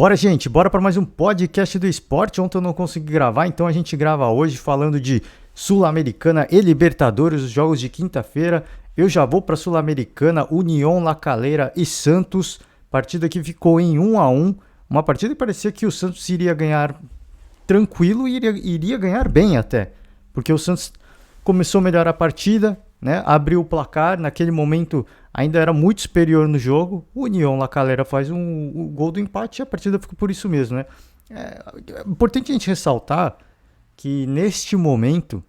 Bora, gente, bora para mais um podcast do esporte. Ontem eu não consegui gravar, então a gente grava hoje falando de Sul-Americana e Libertadores, os jogos de quinta-feira. Eu já vou para Sul-Americana, União La Calera e Santos. Partida que ficou em 1-1. Uma partida que parecia que o Santos iria ganhar tranquilo e iria ganhar bem até. Porque o Santos começou a melhorar a partida, né? Abriu o placar, naquele momento ainda era muito superior no jogo. O União La Calera faz o gol do empate e a partida ficou por isso mesmo, né? É importante a gente ressaltar que neste momento,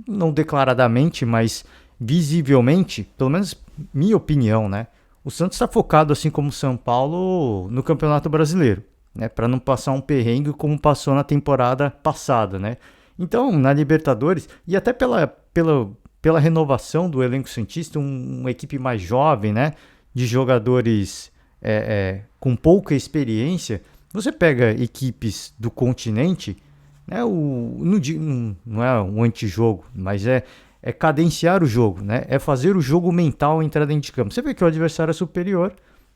não declaradamente, mas visivelmente, pelo menos minha opinião, né? O Santos está focado, assim como o São Paulo, no Campeonato Brasileiro, né? Para não passar um perrengue como passou na temporada passada, né? Então, na Libertadores, e até pela renovação do elenco santista, uma equipe mais jovem, né? De jogadores com pouca experiência, você pega equipes do continente, né? Não é um antijogo, mas é cadenciar o jogo, né? É fazer o jogo mental entrar dentro de campo. Você vê que o adversário é superior,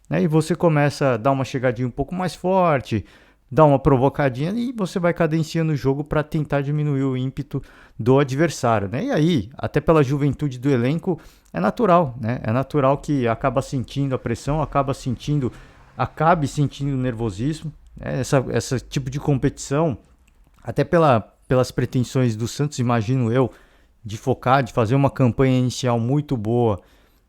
né? E você começa a dar uma chegadinha um pouco mais forte, dá uma provocadinha e você vai cadenciando o jogo para tentar diminuir o ímpeto do adversário, né? E aí, até pela juventude do elenco, é natural, né? É natural que acaba sentindo a pressão, acabe sentindo o nervosismo, né? Esse tipo de competição, até pelas pretensões do Santos, imagino eu, de focar, de fazer uma campanha inicial muito boa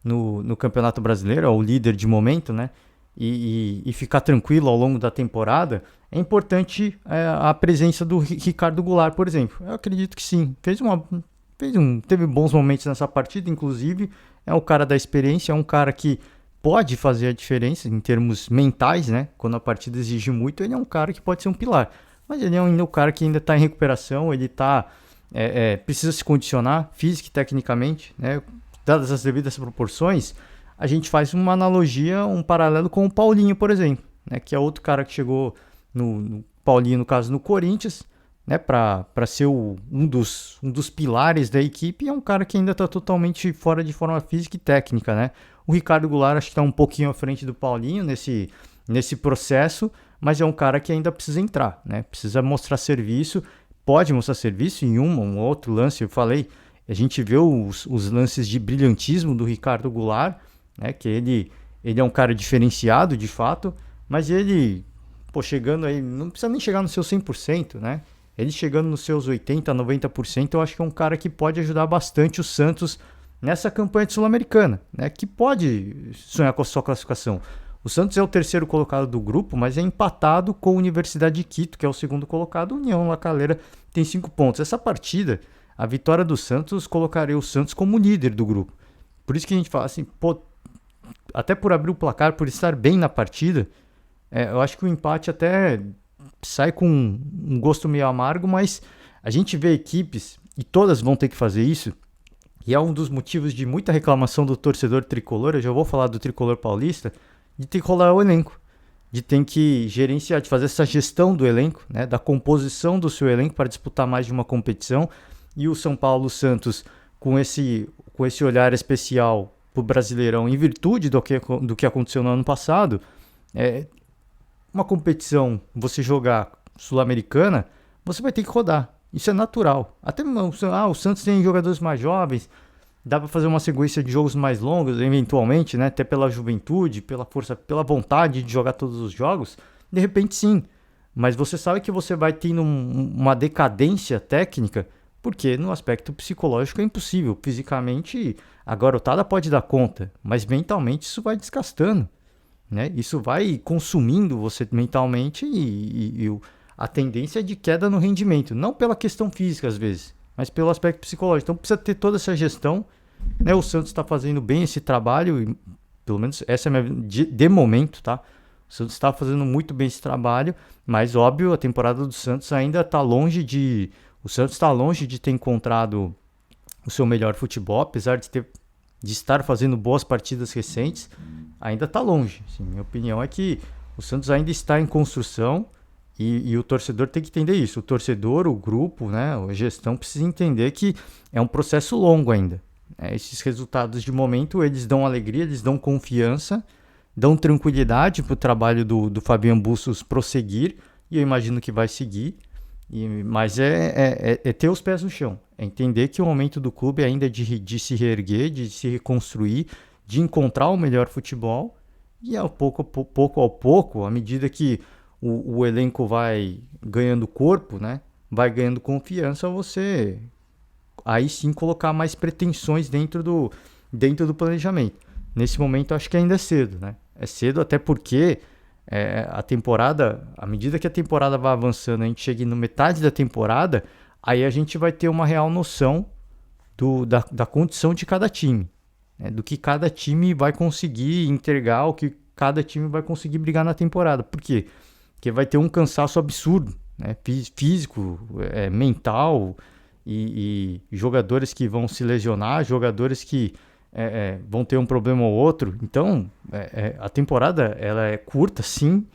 no Campeonato Brasileiro, é o líder de momento, né? E ficar tranquilo ao longo da temporada, é importante a presença do Ricardo Goulart, por exemplo. Eu acredito que sim. Teve bons momentos nessa partida, inclusive. É um cara da experiência, é um cara que pode fazer a diferença em termos mentais, né? Quando a partida exige muito, ele é um cara que pode ser um pilar. Mas ele é um cara que ainda está em recuperação, ele precisa se condicionar física e tecnicamente, né? Dadas as devidas proporções, a gente faz uma analogia, um paralelo com o Paulinho, por exemplo, né? Que é outro cara que chegou no Paulinho, no caso, no Corinthians, né? Para ser um dos pilares da equipe, e é um cara que ainda está totalmente fora de forma física e técnica, né? O Ricardo Goulart acho que está um pouquinho à frente do Paulinho nesse processo, mas é um cara que ainda precisa entrar, né? Precisa mostrar serviço, pode mostrar serviço em um outro lance, eu falei, a gente vê os lances de brilhantismo do Ricardo Goulart, né? Que ele é um cara diferenciado de fato, mas ele, chegando aí, não precisa nem chegar no seu 100%, né? Ele chegando nos seus 80%, 90%, eu acho que é um cara que pode ajudar bastante o Santos nessa campanha de Sul-Americana, né? Que pode sonhar com a sua classificação. O Santos é o terceiro colocado do grupo, mas é empatado com a Universidade de Quito, que é o segundo colocado. A União La Calera tem 5 pontos. Essa partida, a vitória do Santos, colocaria o Santos como líder do grupo. Por isso que a gente fala assim, até por abrir o placar, por estar bem na partida, eu acho que o empate até sai com um gosto meio amargo, mas a gente vê equipes, e todas vão ter que fazer isso, e é um dos motivos de muita reclamação do torcedor tricolor, eu já vou falar do tricolor paulista, de ter que rolar o elenco, de ter que gerenciar, de fazer essa gestão do elenco, né, da composição do seu elenco para disputar mais de uma competição. E o São Paulo Santos, com esse olhar especial para o Brasileirão, em virtude do que aconteceu no ano passado, uma competição, você jogar Sul-Americana, você vai ter que rodar. Isso é natural. Até o Santos tem jogadores mais jovens, dá para fazer uma sequência de jogos mais longos, eventualmente, né? Até pela juventude, pela força, pela vontade de jogar todos os jogos. De repente, sim. Mas você sabe que você vai tendo uma decadência técnica, porque no aspecto psicológico é impossível. Fisicamente, a garotada pode dar conta, mas mentalmente isso vai desgastando, né? Isso vai consumindo você mentalmente e a tendência é de queda no rendimento. Não pela questão física, às vezes, mas pelo aspecto psicológico. Então precisa ter toda essa gestão, né? O Santos está fazendo bem esse trabalho, e, pelo menos essa é a minha de momento, tá? O Santos está fazendo muito bem esse trabalho, mas óbvio, a temporada do Santos ainda está longe de... O Santos está longe de ter encontrado o seu melhor futebol, apesar de estar fazendo boas partidas recentes, ainda está longe. Assim, minha opinião é que o Santos ainda está em construção. E o torcedor tem que entender isso. O torcedor, o grupo, né, a gestão precisa entender que é um processo longo ainda. Esses resultados de momento, eles dão alegria, eles dão confiança, dão tranquilidade para o trabalho do Fabian Bustos prosseguir, e eu imagino que vai seguir. Mas é ter os pés no chão, é entender que o momento do clube ainda é de se reerguer, de se reconstruir, de encontrar o melhor futebol, e pouco a pouco, à medida que o elenco vai ganhando corpo, né, vai ganhando confiança, você aí sim colocar mais pretensões dentro do planejamento. Nesse momento acho que ainda é cedo, né? É cedo até porque a temporada, à medida que a temporada vai avançando, a gente chega no metade da temporada, aí a gente vai ter uma real noção da condição de cada time, né? Do que cada time vai conseguir entregar, o que cada time vai conseguir brigar na temporada. Por quê? Porque vai ter um cansaço absurdo, né? Físico, mental, e jogadores que vão se lesionar, jogadores que vão ter um problema ou outro. Então, a temporada ela é curta, sim,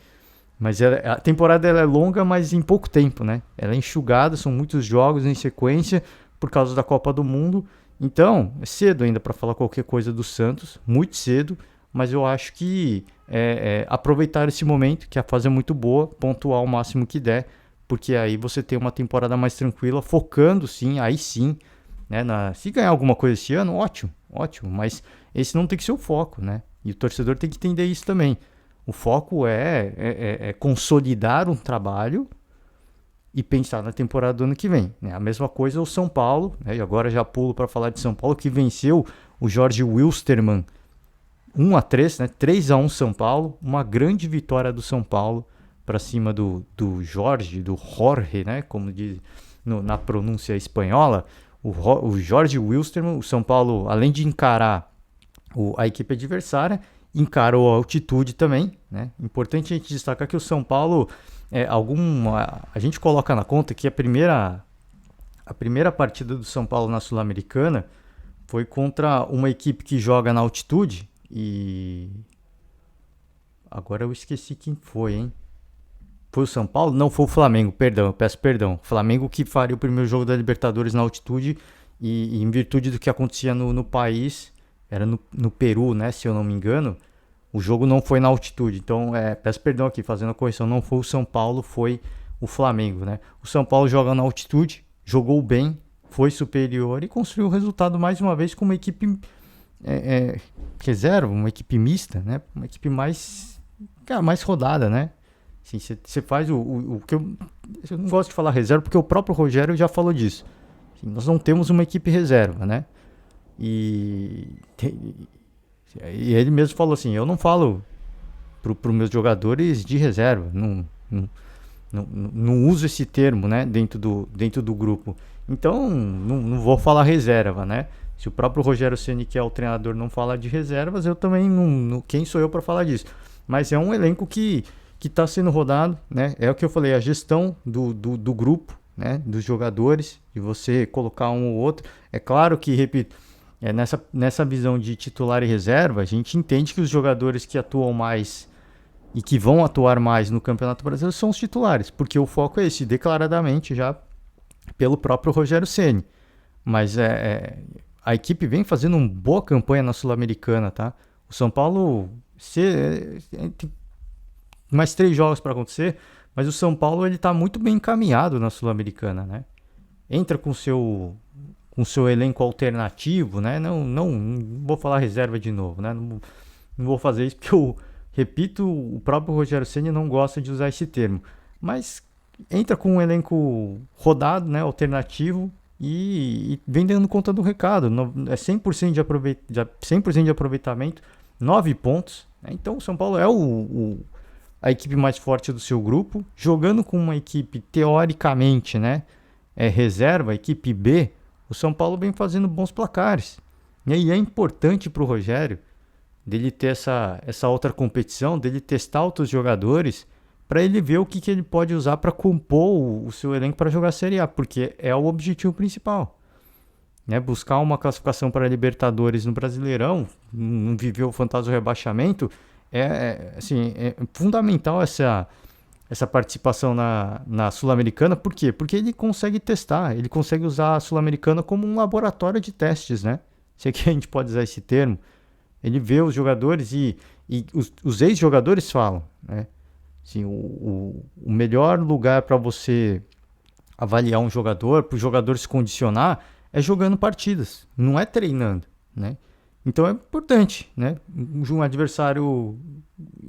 mas a temporada ela é longa, mas em pouco tempo, né? Ela é enxugada, são muitos jogos em sequência por causa da Copa do Mundo. Então, é cedo ainda para falar qualquer coisa do Santos, muito cedo, mas eu acho que aproveitar esse momento, que a fase é muito boa, pontuar o máximo que der, porque aí você tem uma temporada mais tranquila, focando sim, aí sim, né, se ganhar alguma coisa esse ano, ótimo, mas esse não tem que ser o foco, né? E o torcedor tem que entender isso também. O foco é consolidar um trabalho e pensar na temporada do ano que vem, né? A mesma coisa o São Paulo, né? E agora já pulo para falar de São Paulo, que venceu o Jorge Wilstermann 1-3, né? 3-1 São Paulo, uma grande vitória do São Paulo para cima do Jorge, né? Como diz na pronúncia espanhola, o Jorge Wilstermann. O São Paulo, além de encarar a equipe adversária, encarou a altitude também, né? Importante a gente destacar que o São Paulo, a gente coloca na conta que a primeira partida do São Paulo na Sul-Americana foi contra uma equipe que joga na altitude, e agora eu esqueci quem foi, hein? Foi o São Paulo? Não, foi o Flamengo, perdão, eu peço perdão. Flamengo que faria o primeiro jogo da Libertadores na altitude, e em virtude do que acontecia no país, era no Peru, né, se eu não me engano, o jogo não foi na altitude. Então, peço perdão aqui, fazendo a correção, não foi o São Paulo, foi o Flamengo, né? O São Paulo joga na altitude, jogou bem, foi superior e construiu o resultado mais uma vez com uma equipe reserva, uma equipe mista, né? Uma equipe mais rodada, né? Assim, você faz o que eu não gosto de falar reserva, porque o próprio Rogério já falou disso. Assim, nós não temos uma equipe reserva, né? E ele mesmo falou assim, eu não falo para os meus jogadores de reserva, não uso esse termo, né, dentro do grupo. Então, não vou falar reserva, né? Se o próprio Rogério Ceni, que é o treinador, não fala de reservas, eu também não, quem sou eu para falar disso? Mas é um elenco que está sendo rodado, né? É o que eu falei, a gestão do grupo, né, dos jogadores, de você colocar um ou outro. É claro que, repito, nessa visão de titular e reserva, a gente entende que os jogadores que atuam mais e que vão atuar mais no Campeonato Brasileiro são os titulares, porque o foco é esse, declaradamente já pelo próprio Rogério Ceni. Mas a equipe vem fazendo uma boa campanha na Sul-Americana, tá? O São Paulo tem mais 3 jogos para acontecer, mas o São Paulo ele está muito bem encaminhado na Sul-Americana, né? Entra com seu elenco alternativo, né? Não vou falar reserva de novo, né? Não vou fazer isso porque eu repito, o próprio Rogério Ceni não gosta de usar esse termo, mas entra com um elenco rodado, né? Alternativo, e vem dando conta do recado. É 100% de aproveitamento, 9 pontos, né? Então o São Paulo é a equipe mais forte do seu grupo, jogando com uma equipe teoricamente, né, reserva, a equipe B. O São Paulo vem fazendo bons placares, e é importante para o Rogério dele ter essa outra competição, dele testar outros jogadores, para ele ver o que ele pode usar para compor o seu elenco para jogar a Série A, porque é o objetivo principal, né? Buscar uma classificação para a Libertadores no Brasileirão, não viver o fantasma do rebaixamento. Assim, é fundamental essa participação na Sul-Americana. Por quê? Porque ele consegue testar, ele consegue usar a Sul-Americana como um laboratório de testes, né? Se é que a gente pode usar esse termo. Ele vê os jogadores e e os ex-jogadores falam, né? Assim, o melhor lugar para você avaliar um jogador, para o jogador se condicionar, é jogando partidas, não é treinando, né? Então é importante, né? Um adversário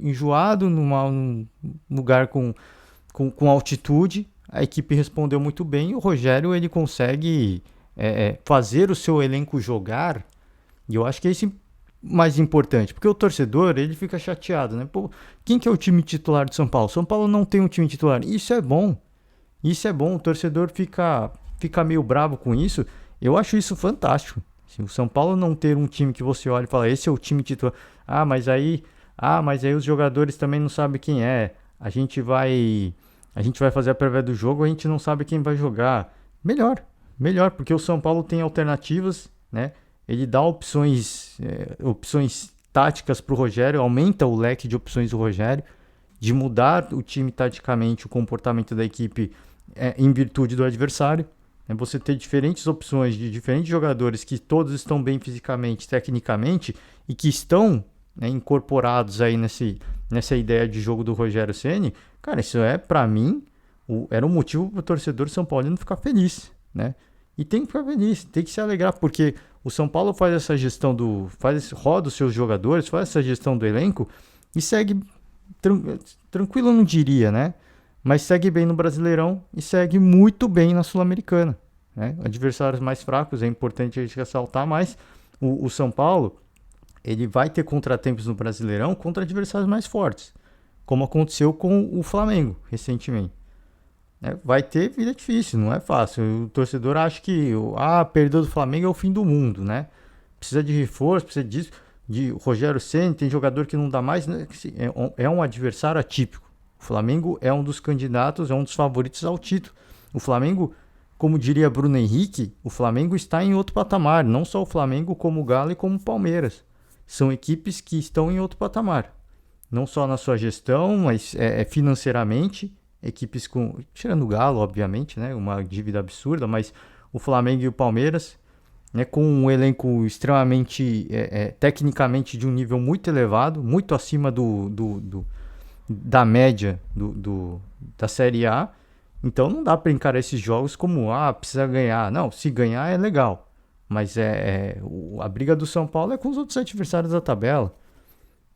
enjoado, num lugar com altitude, a equipe respondeu muito bem e o Rogério ele consegue fazer o seu elenco jogar, e eu acho que é isso mais importante, porque o torcedor ele fica chateado, né? Pô, quem que é o time titular de São Paulo? São Paulo não tem um time titular. Isso é bom, o torcedor fica meio bravo com isso. Eu acho isso fantástico. Se o São Paulo não ter um time que você olha e fala, esse é o time titular. Mas aí os jogadores também não sabem quem é. A gente vai fazer a prévia do jogo, a gente não sabe quem vai jogar. Melhor, porque o São Paulo tem alternativas, né? Ele dá opções táticas para o Rogério, aumenta o leque de opções do Rogério, de mudar o time taticamente, o comportamento da equipe em virtude do adversário. Você ter diferentes opções de diferentes jogadores que todos estão bem fisicamente, tecnicamente e que estão, né, incorporados aí nessa ideia de jogo do Rogério Ceni. Cara, isso para mim era um motivo para o torcedor São Paulino ficar feliz, né? E tem que ficar feliz, tem que se alegrar, porque o São Paulo faz essa gestão roda os seus jogadores, faz essa gestão do elenco e segue tranquilo, eu não diria, né? Mas segue bem no Brasileirão e segue muito bem na Sul-Americana, né? Adversários mais fracos, é importante a gente ressaltar, mas o São Paulo ele vai ter contratempos no Brasileirão contra adversários mais fortes, como aconteceu com o Flamengo recentemente. Vai ter vida difícil, não é fácil. O torcedor acha que perder do Flamengo é o fim do mundo, né? Precisa de reforço, precisa disso. De Rogério Ceni, tem jogador que não dá mais, né? É um adversário atípico. O Flamengo é um dos candidatos, é um dos favoritos ao título. O Flamengo, como diria Bruno Henrique, o Flamengo está em outro patamar. Não só o Flamengo, como o Galo e como o Palmeiras. São equipes que estão em outro patamar. Não só na sua gestão, mas financeiramente. Equipes tirando o Galo, obviamente, né? Uma dívida absurda, mas o Flamengo e o Palmeiras, né, com um elenco extremamente, tecnicamente de um nível muito elevado, muito acima da média da Série A. Então não dá para encarar esses jogos como, precisa ganhar. Não, se ganhar é legal, mas a briga do São Paulo é com os outros adversários da tabela.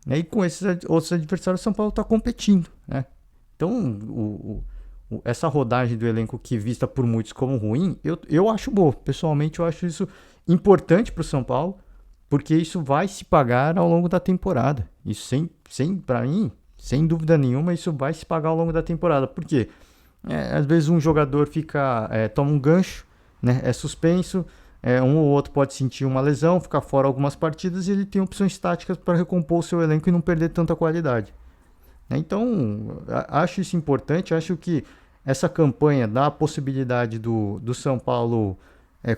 E com esses outros adversários o São Paulo está competindo, né? Então, essa rodagem do elenco que vista por muitos como ruim, eu acho boa. Pessoalmente, eu acho isso importante para o São Paulo, porque isso vai se pagar ao longo da temporada. Isso, para mim, sem dúvida nenhuma, isso vai se pagar ao longo da temporada. Por quê? Às vezes um jogador toma um gancho, né? É suspenso, um ou outro pode sentir uma lesão, ficar fora algumas partidas e ele tem opções táticas para recompor o seu elenco e não perder tanta qualidade. Então, acho isso importante, acho que essa campanha dá a possibilidade do São Paulo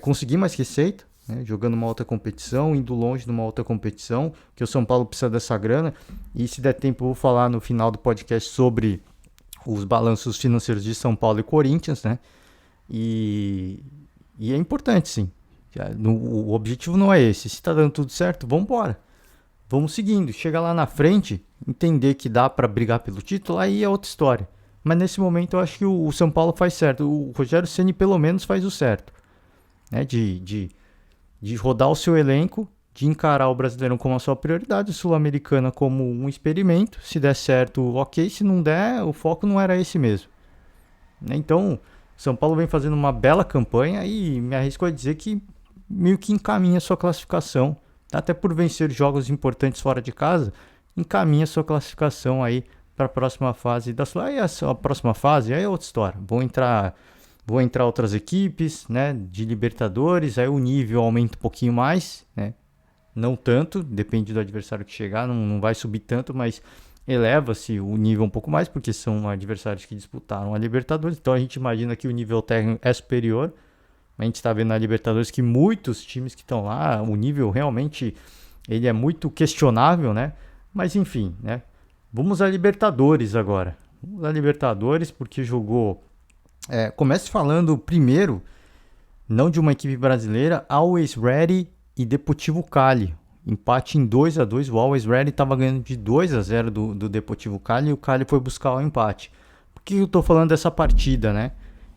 conseguir mais receita, né? Jogando uma outra competição, indo longe numa outra competição, que o São Paulo precisa dessa grana, e se der tempo eu vou falar no final do podcast sobre os balanços financeiros de São Paulo e Corinthians, né? E é importante, sim. O objetivo não é esse, se está dando tudo certo, vamos embora. Vamos seguindo, chega lá na frente, entender que dá para brigar pelo título, aí é outra história. Mas nesse momento eu acho que o São Paulo faz certo, o Rogério Ceni pelo menos faz o certo, né? De rodar o seu elenco, de encarar o Brasileirão como a sua prioridade, a Sul-Americana como um experimento. Se der certo, ok, se não der, o foco não era esse mesmo. Então, São Paulo vem fazendo uma bela campanha e me arrisco a dizer que meio que encaminha a sua classificação, até por vencer jogos importantes fora de casa, encaminha sua classificação aí para a próxima fase da sua. Aí a próxima fase aí é outra história. Vão entrar outras equipes, né, de Libertadores, aí o nível aumenta um pouquinho mais, né? Não tanto, depende do adversário que chegar, não vai subir tanto, mas eleva-se o nível um pouco mais, porque são adversários que disputaram a Libertadores. Então a gente imagina que o nível técnico é superior. A gente está vendo na Libertadores que muitos times que estão lá, o nível realmente ele é muito questionável, né? Mas enfim, né? Vamos à Libertadores agora. Vamos à Libertadores porque jogou... comece falando primeiro, não de uma equipe brasileira, Always Ready e Deportivo Cali. empate em 2-2. O Always Ready estava ganhando de 2-0 do Deportivo Cali e o Cali foi buscar o empate. Por que eu estou falando dessa partida, né?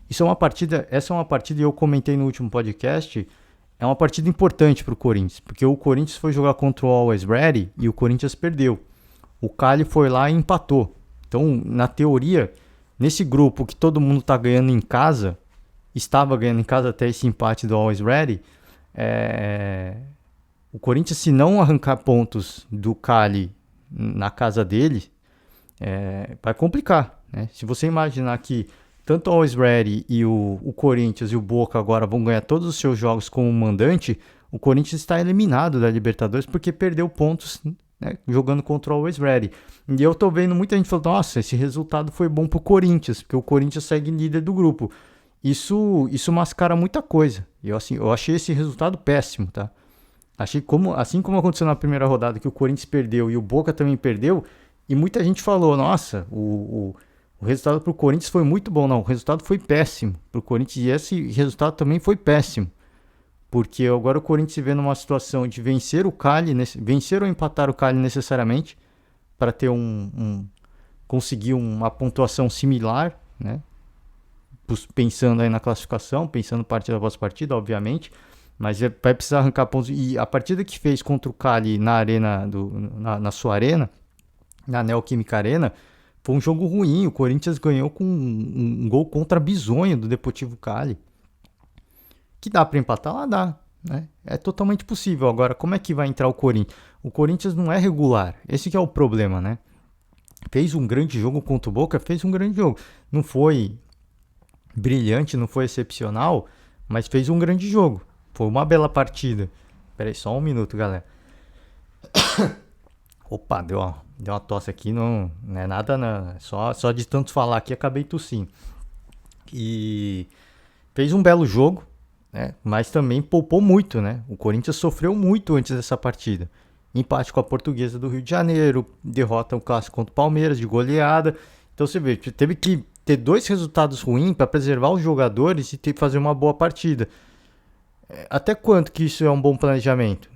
Essa é uma partida, e eu comentei no último podcast, é uma partida importante para o Corinthians, porque o Corinthians foi jogar contra o Always Ready e o Corinthians perdeu. O Cali foi lá e empatou. Então, na teoria, nesse grupo que todo mundo está ganhando em casa, estava ganhando em casa até esse empate do Always Ready, o Corinthians, se não arrancar pontos do Cali na casa dele, vai complicar, né? Se você imaginar que tanto o Always Ready e o Corinthians e o Boca agora vão ganhar todos os seus jogos como mandante, o Corinthians está eliminado da Libertadores porque perdeu pontos, né, jogando contra o Always Ready. E eu tô vendo muita gente falando, nossa, esse resultado foi bom pro Corinthians, porque o Corinthians segue líder do grupo. Isso mascara muita coisa. Eu achei esse resultado péssimo, tá? Achei assim como aconteceu na primeira rodada, que o Corinthians perdeu e o Boca também perdeu, e muita gente falou, nossa, o resultado pro Corinthians foi muito bom. Não, o resultado foi péssimo pro Corinthians, e esse resultado também foi péssimo. Porque agora o Corinthians se vê numa situação de vencer o Cali, vencer ou empatar o Cali necessariamente, para ter conseguir uma pontuação similar, né? Pensando aí na classificação, pensando partida após partida, obviamente, mas vai precisar arrancar pontos. E a partida que fez contra o Cali na arena na sua arena, na Neoquímica Arena, foi um jogo ruim. O Corinthians ganhou com um gol contra bizonho do Deportivo Cali. Que dá para empatar? Lá dá, né? É totalmente possível. Agora, como é que vai entrar o Corinthians? O Corinthians não é regular. Esse que é o problema, né? Fez um grande jogo contra o Boca, fez um grande jogo. Não foi brilhante, não foi excepcional, mas fez um grande jogo. Foi uma bela partida. Espera aí, só um minuto, galera. Opa, deu uma tosse aqui, não é nada, não. Só de tanto falar aqui, acabei tossindo. E fez um belo jogo, né? Mas também poupou muito, né? O Corinthians sofreu muito antes dessa partida. Empate com a Portuguesa do Rio de Janeiro, derrota o clássico contra o Palmeiras de goleada. Então você vê, teve que ter 2 resultados ruins para preservar os jogadores e fazer uma boa partida. Até quanto que isso é um bom planejamento?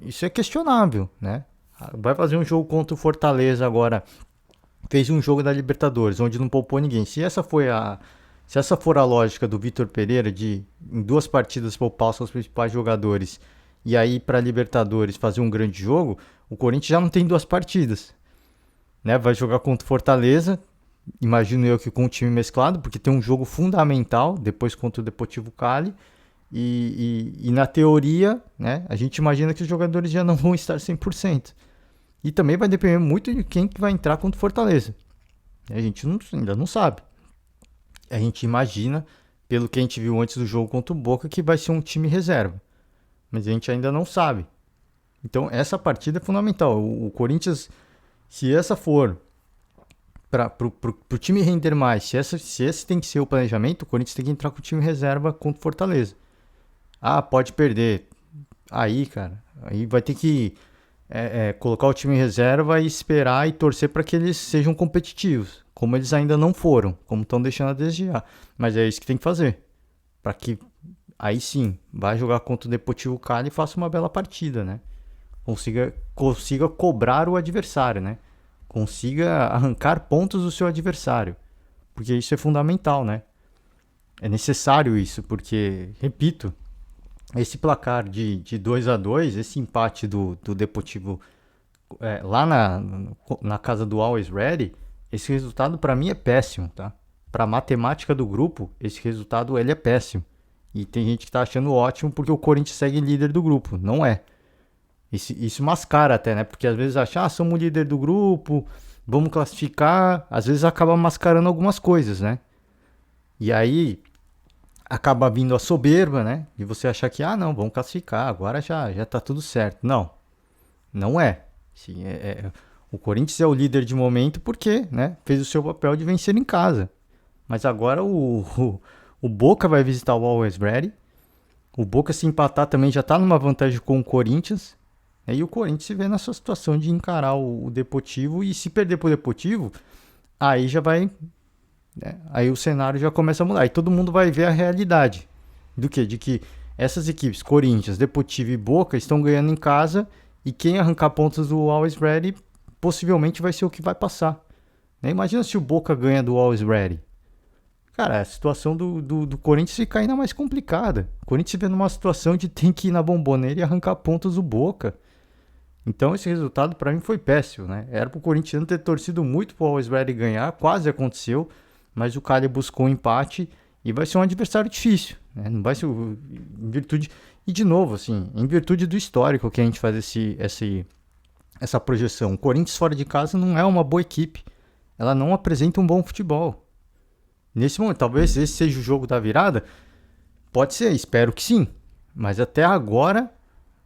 Isso é questionável, né? Vai fazer um jogo contra o Fortaleza agora. Fez um jogo da Libertadores, onde não poupou ninguém. Se essa for a lógica do Vitor Pereira, de em 2 partidas poupar os seus principais jogadores e aí para Libertadores fazer um grande jogo, o Corinthians já não tem 2 partidas, né? Vai jogar contra o Fortaleza, imagino eu que com o time mesclado, porque tem um jogo fundamental depois contra o Deportivo Cali. E na teoria, né, a gente imagina que os jogadores já não vão estar 100%. E também vai depender muito de quem que vai entrar contra o Fortaleza. A gente ainda não sabe. A gente imagina, pelo que a gente viu antes do jogo contra o Boca, que vai ser um time reserva. Mas a gente ainda não sabe. Então essa partida é fundamental. O Corinthians, se essa for para o time render mais, se esse tem que ser o planejamento, o Corinthians tem que entrar com o time reserva contra o Fortaleza. Ah, pode perder. Aí, cara, aí vai ter que colocar o time em reserva e esperar e torcer para que eles sejam competitivos, como eles ainda não foram, como estão deixando a desejar. Mas é isso que tem que fazer, para que aí sim, vai jogar contra o Deportivo Cali e faça uma bela partida, né? Consiga cobrar o adversário, né? Consiga arrancar pontos do seu adversário, porque isso é fundamental, né? É necessário isso, porque, repito, esse placar de 2-2, esse empate do Deportivo lá na casa do Always Ready, esse resultado para mim é péssimo, tá? Para a matemática do grupo, esse resultado ele é péssimo. E tem gente que tá achando ótimo porque o Corinthians segue líder do grupo. Não é. Isso mascara até, né? Porque às vezes acha, somos líder do grupo, vamos classificar. Às vezes acaba mascarando algumas coisas, né? E aí acaba vindo a soberba, né? De você achar que, não, vamos classificar, agora já tá tudo certo. Não é. Sim, o Corinthians é o líder de momento porque, né, fez o seu papel de vencer em casa. Mas agora o Boca vai visitar o Always Ready. O Boca, se empatar, também já tá numa vantagem com o Corinthians. E o Corinthians se vê nessa situação de encarar o Deportivo. E se perder pro Deportivo, aí já vai... Aí o cenário já começa a mudar. Aí todo mundo vai ver a realidade. Do quê? De que essas equipes, Corinthians, Deportivo e Boca, estão ganhando em casa e quem arrancar pontos do Always Ready possivelmente vai ser o que vai passar. Né? Imagina se o Boca ganha do Always Ready. Cara, a situação do Corinthians fica ainda mais complicada. O Corinthians se vê numa situação de ter que ir na Bombonera e arrancar pontos do Boca. Então esse resultado para mim foi péssimo, né? Era pro Corinthians ter torcido muito pro Always Ready ganhar, quase aconteceu, mas o Cali buscou um empate e vai ser um adversário difícil, né? Não vai ser em virtude e de novo assim, em virtude do histórico que a gente faz essa projeção. O Corinthians fora de casa não é uma boa equipe. Ela não apresenta um bom futebol. Nesse momento, talvez esse seja o jogo da virada. Pode ser, espero que sim. Mas até agora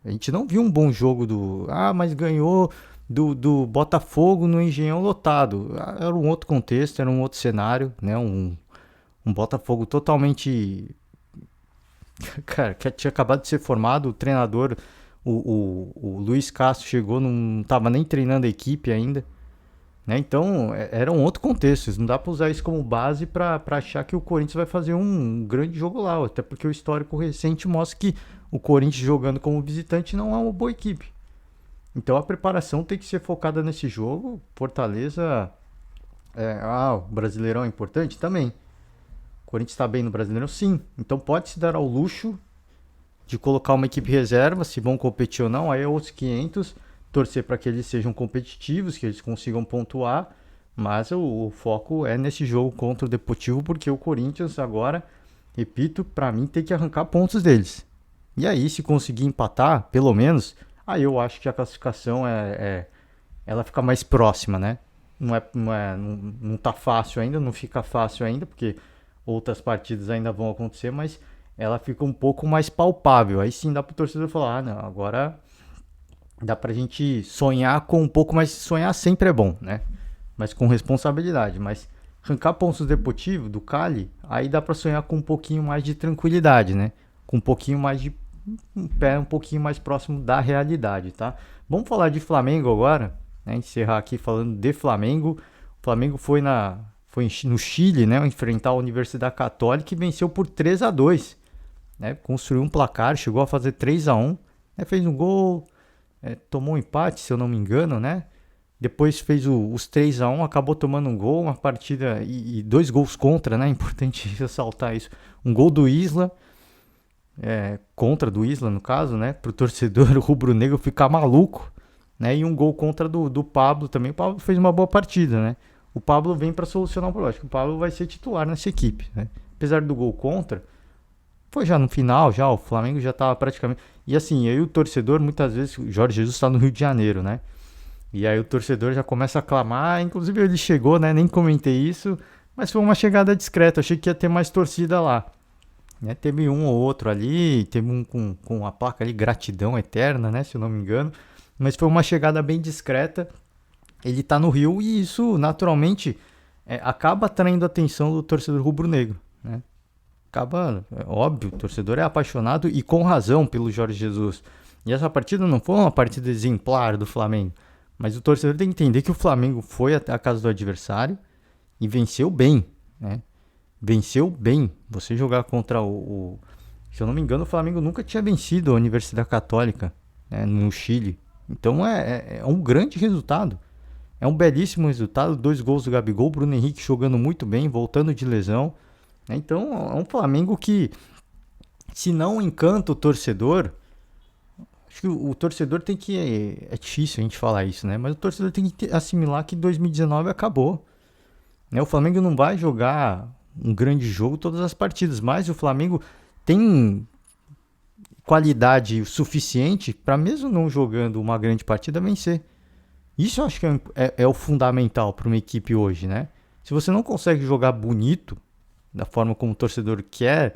a gente não viu um bom jogo mas ganhou do Botafogo no Engenhão lotado. Era um outro contexto, era um outro cenário, né? Um Botafogo totalmente... Cara, que tinha acabado de ser formado, o treinador, o Luiz Castro chegou, não estava nem treinando a equipe ainda. Né? Então, era um outro contexto. Não dá para usar isso como base para achar que o Corinthians vai fazer um grande jogo lá. Até porque o histórico recente mostra que o Corinthians jogando como visitante não é uma boa equipe. Então, a preparação tem que ser focada nesse jogo. Fortaleza... o Brasileirão é importante? Também. O Corinthians está bem no Brasileirão? Sim. Então, pode se dar ao luxo de colocar uma equipe reserva, se vão competir ou não. Aí é outros 500... torcer para que eles sejam competitivos, que eles consigam pontuar, mas o foco é nesse jogo contra o Deportivo, porque o Corinthians agora, repito, para mim tem que arrancar pontos deles. E aí, se conseguir empatar, pelo menos, aí eu acho que a classificação ela fica mais próxima, né? Não tá fácil ainda, não fica fácil ainda, porque outras partidas ainda vão acontecer, mas ela fica um pouco mais palpável. Aí sim dá pro torcedor falar, não, agora dá pra gente sonhar com um pouco mais. Sonhar sempre é bom, né? Mas com responsabilidade. Mas arrancar pontos do Deportivo, do Cali, aí dá pra sonhar com um pouquinho mais de tranquilidade, né? Com um pouquinho mais de um pé um pouquinho mais próximo da realidade, tá? Vamos falar de Flamengo agora, né? Encerrar aqui falando de Flamengo. O Flamengo foi no Chile, né? Enfrentar a Universidade Católica e venceu por 3-2, né? Construiu um placar, chegou a fazer 3-1, né? Fez um gol. Tomou um empate, se eu não me engano, né? Depois fez os 3-1, acabou tomando um gol, uma partida e 2 gols contra, né? Importante ressaltar isso. Um gol do Isla, contra do Isla, no caso, né? Pro torcedor rubro-negro ficar maluco, né? E um gol contra do Pablo também. O Pablo fez uma boa partida, né? O Pablo vem para solucionar o problema. Acho que o Pablo vai ser titular nessa equipe, né? Apesar do gol contra, foi já no final, já o Flamengo já estava praticamente... E assim, aí o torcedor, muitas vezes, o Jorge Jesus está no Rio de Janeiro, né? E aí o torcedor já começa a clamar, inclusive ele chegou, né? Nem comentei isso, mas foi uma chegada discreta, achei que ia ter mais torcida lá. Né? Teve um ou outro ali, teve um com a placa ali, gratidão eterna, né? Se eu não me engano. Mas foi uma chegada bem discreta. Ele tá no Rio e isso, naturalmente, acaba atraindo a atenção do torcedor rubro-negro, né? Acaba, óbvio, o torcedor é apaixonado e com razão pelo Jorge Jesus. E essa partida não foi uma partida exemplar do Flamengo, mas o torcedor tem que entender que o Flamengo foi até a casa do adversário e venceu bem, né? Venceu bem. Você jogar contra se eu não me engano, o Flamengo nunca tinha vencido a Universidade Católica, né, no Chile. Então é um grande resultado. É um belíssimo resultado. 2 gols do Gabigol, Bruno Henrique jogando muito bem, voltando de lesão. Então é um Flamengo que, se não encanta o torcedor, acho que o torcedor tem que... É difícil a gente falar isso, né? Mas o torcedor tem que assimilar que 2019 acabou, né? O Flamengo não vai jogar um grande jogo todas as partidas, mas o Flamengo tem qualidade suficiente para, mesmo não jogando uma grande partida, vencer. Isso eu acho que é o fundamental para uma equipe hoje, né? Se você não consegue jogar bonito, da forma como o torcedor quer,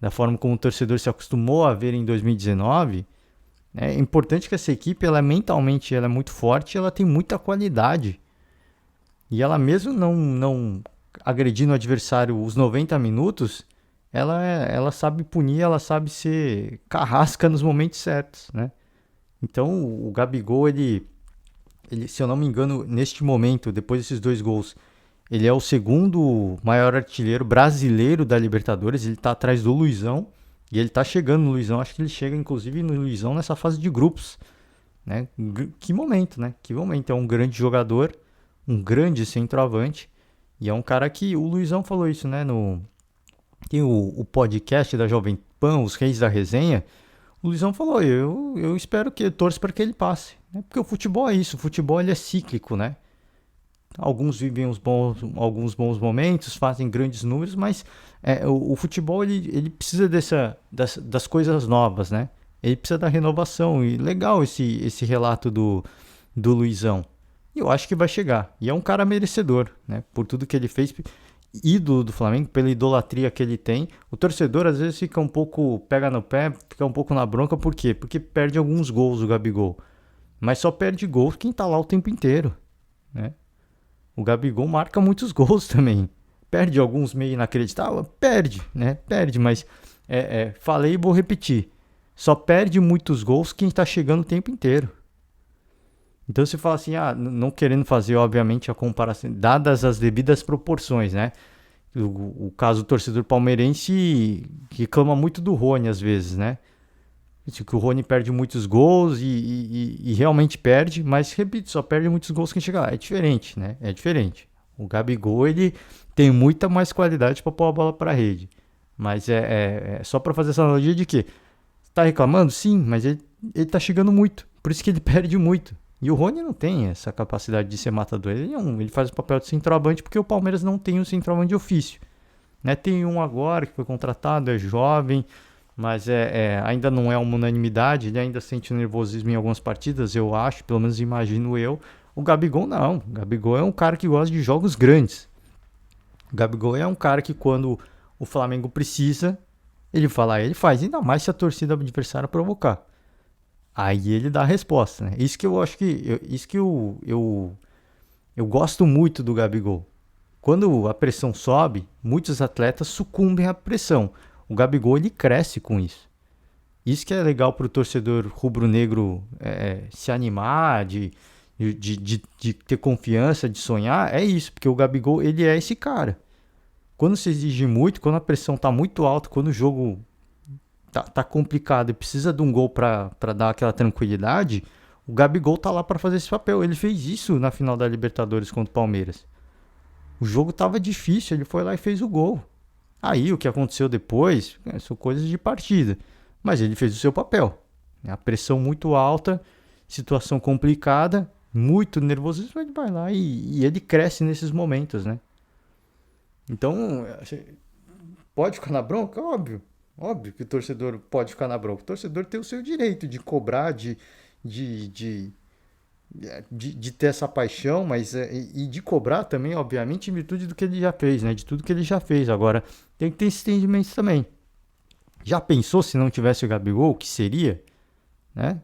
da forma como o torcedor se acostumou a ver em 2019, é importante que essa equipe, mentalmente, ela é muito forte, ela tem muita qualidade. E ela, mesmo não agredindo o adversário os 90 minutos, ela sabe punir, ela sabe ser carrasca nos momentos certos, né? Então o Gabigol, ele, se eu não me engano, neste momento, depois desses 2 gols, ele é o segundo maior artilheiro brasileiro da Libertadores. Ele tá atrás do Luizão. E ele tá chegando no Luizão. Acho que ele chega, inclusive, no Luizão nessa fase de grupos. né? Que momento, né? Que momento. É um grande jogador, um grande centroavante. E é um cara que o Luizão falou isso, né? Tem o podcast da Jovem Pan, Os Reis da Resenha. O Luizão falou, eu espero que eu torço para que ele passe. Né? Porque o futebol é isso, o futebol ele é cíclico, né? Alguns vivem alguns bons momentos, fazem grandes números, mas o futebol ele precisa das coisas novas, né? Ele precisa da renovação. E legal esse relato do Luizão. E eu acho que vai chegar. E é um cara merecedor, né? Por tudo que ele fez, ídolo do Flamengo, pela idolatria que ele tem. O torcedor às vezes fica um pouco, pega no pé, fica um pouco na bronca. Por quê? Porque perde alguns gols o Gabigol. Mas só perde gols quem tá lá o tempo inteiro, né? O Gabigol marca muitos gols também. Perde alguns meio inacreditáveis? Perde, né? Perde, mas falei e vou repetir. Só perde muitos gols quem está chegando o tempo inteiro. Então você fala assim, não querendo fazer, obviamente, a comparação, dadas as devidas proporções, né? O caso do torcedor palmeirense reclama muito do Rony às vezes, né? Que o Rony perde muitos gols e realmente perde, mas repito, só perde muitos gols quem chega lá. É diferente, né? É diferente. O Gabigol, ele tem muita mais qualidade para pôr a bola para a rede. Mas é só para fazer essa analogia de que tá reclamando? Sim, mas ele tá chegando muito. Por isso que ele perde muito. E o Rony não tem essa capacidade de ser matador. Ele faz o papel de centroavante porque o Palmeiras não tem um centroavante de ofício. Né? Tem um agora que foi contratado, é jovem, mas ainda não é uma unanimidade. Ele ainda sente nervosismo em algumas partidas, eu acho, pelo menos imagino eu. O Gabigol não. O Gabigol é um cara que gosta de jogos grandes. O Gabigol é um cara que quando o Flamengo precisa, ele fala, ele faz, ainda mais se a torcida adversária provocar. Aí ele dá a resposta, né? Isso que eu acho que. Isso que eu gosto muito do Gabigol. Quando a pressão sobe, muitos atletas sucumbem à pressão. O Gabigol ele cresce com isso. Isso que é legal para o torcedor rubro-negro se animar, de ter confiança, de sonhar. É isso, porque o Gabigol ele é esse cara. Quando se exige muito, quando a pressão está muito alta, quando o jogo tá complicado e precisa de um gol para dar aquela tranquilidade, o Gabigol tá lá para fazer esse papel. Ele fez isso na final da Libertadores contra o Palmeiras. O jogo tava difícil, ele foi lá e fez o gol. Aí o que aconteceu depois são coisas de partida. Mas ele fez o seu papel. A pressão muito alta, situação complicada, muito nervosismo, ele vai lá e ele cresce nesses momentos, né? Então, pode ficar na bronca? Óbvio. Óbvio que o torcedor pode ficar na bronca. O torcedor tem o seu direito de cobrar, de, de, de ter essa paixão, mas e de cobrar também, obviamente, em virtude do que ele já fez, né? De tudo que ele já fez. Agora, tem que ter esse entendimento também. Já pensou se não tivesse o Gabigol, o que seria? Né?